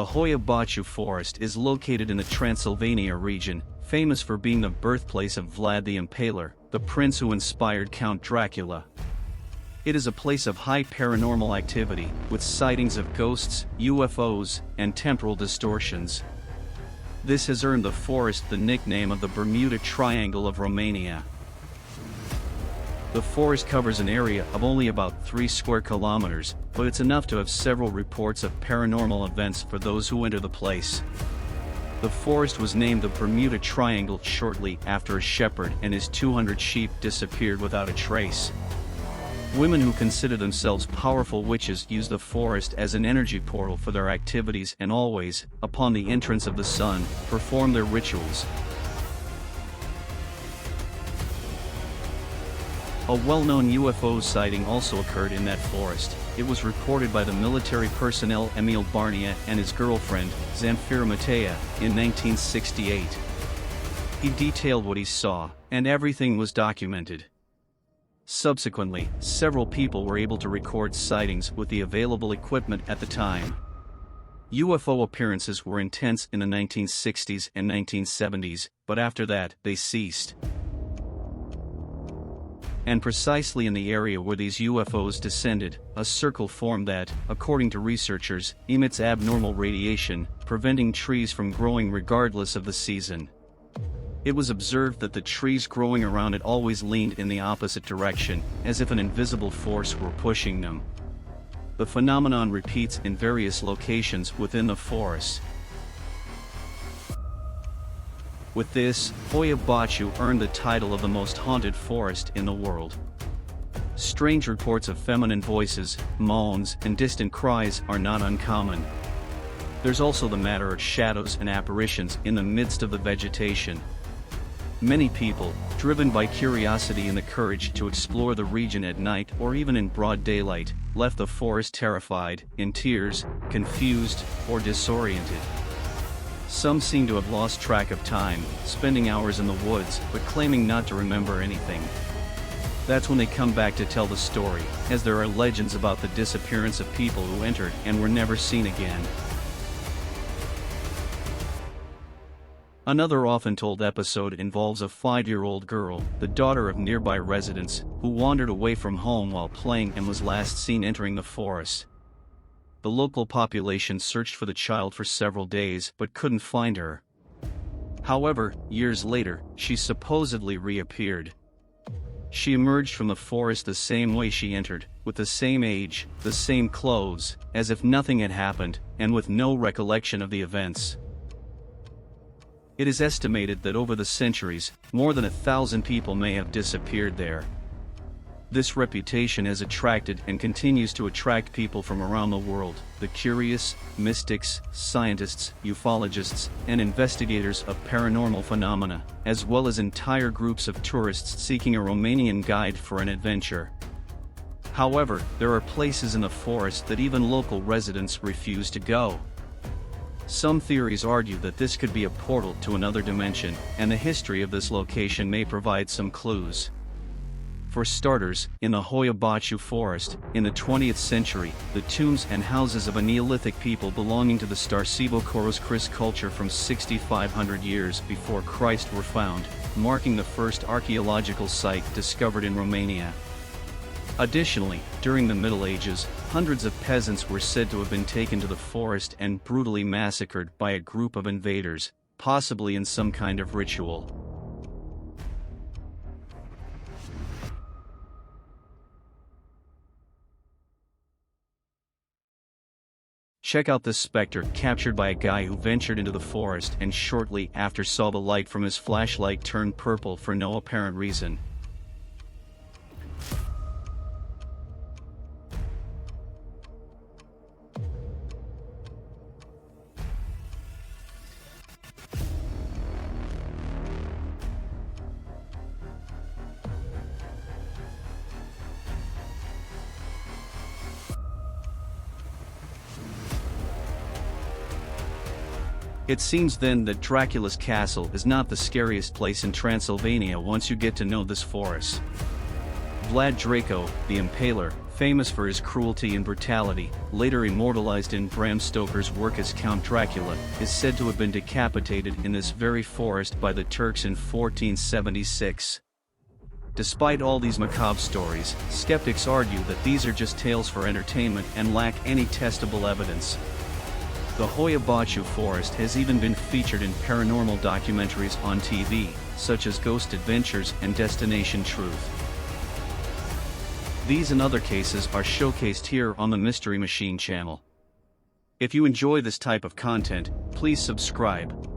The Hoia Baciu forest is located in the Transylvania region, famous for being the birthplace of Vlad the Impaler, the prince who inspired Count Dracula. It is a place of high paranormal activity, with sightings of ghosts, UFOs, and temporal distortions. This has earned the forest the nickname of the Bermuda Triangle of Romania. The forest covers an area of only about 3 square kilometers, but it's enough to have several reports of paranormal events for those who enter the place. The forest was named the Bermuda Triangle shortly after a shepherd and his 200 sheep disappeared without a trace. Women who consider themselves powerful witches use the forest as an energy portal for their activities and always, upon the entrance of the sun, perform their rituals. A well-known UFO sighting also occurred in that forest. It was reported by the military personnel Emil Barnia and his girlfriend, Zamfira Matea, in 1968. He detailed what he saw, and everything was documented. Subsequently, several people were able to record sightings with the available equipment at the time. UFO appearances were intense in the 1960s and 1970s, but after that, they ceased. And precisely in the area where these UFOs descended, a circle formed that, according to researchers, emits abnormal radiation, preventing trees from growing regardless of the season. It was observed that the trees growing around it always leaned in the opposite direction, as if an invisible force were pushing them. The phenomenon repeats in various locations within the forest. With this, Hoia Baciu earned the title of the most haunted forest in the world. Strange reports of feminine voices, moans, and distant cries are not uncommon. There's also the matter of shadows and apparitions in the midst of the vegetation. Many people, driven by curiosity and the courage to explore the region at night or even in broad daylight, left the forest terrified, in tears, confused, or disoriented. Some seem to have lost track of time, spending hours in the woods, but claiming not to remember anything. That's when they come back to tell the story, as there are legends about the disappearance of people who entered and were never seen again. Another often told episode involves a 5-year-old girl, the daughter of nearby residents, who wandered away from home while playing and was last seen entering the forest. The local population searched for the child for several days but couldn't find her. However, years later, she supposedly reappeared. She emerged from the forest the same way she entered, with the same age, the same clothes, as if nothing had happened, and with no recollection of the events. It is estimated that over the centuries, more than 1,000 people may have disappeared there. This reputation has attracted and continues to attract people from around the world, the curious, mystics, scientists, ufologists, and investigators of paranormal phenomena, as well as entire groups of tourists seeking a Romanian guide for an adventure. However, there are places in the forest that even local residents refuse to go. Some theories argue that this could be a portal to another dimension, and the history of this location may provide some clues. For starters, in the Hoia Baciu forest, in the 20th century, the tombs and houses of a Neolithic people belonging to the Starcevo-Coros Chris culture from 6,500 years before Christ were found, marking the first archaeological site discovered in Romania. Additionally, during the Middle Ages, hundreds of peasants were said to have been taken to the forest and brutally massacred by a group of invaders, possibly in some kind of ritual. Check out this specter captured by a guy who ventured into the forest and shortly after saw the light from his flashlight turn purple for no apparent reason. It seems then that Dracula's castle is not the scariest place in Transylvania once you get to know this forest. Vlad Draco, the Impaler, Famous for his cruelty and brutality, later immortalized in Bram Stoker's work as Count Dracula, is said to have been decapitated in this very forest by the Turks in 1476. Despite all these macabre stories, skeptics argue that these are just tales for entertainment and lack any testable evidence. The Hoia Baciu forest has even been featured in paranormal documentaries on TV, such as Ghost Adventures and Destination Truth. These and other cases are showcased here on the Mystery Machine channel. If you enjoy this type of content, please subscribe.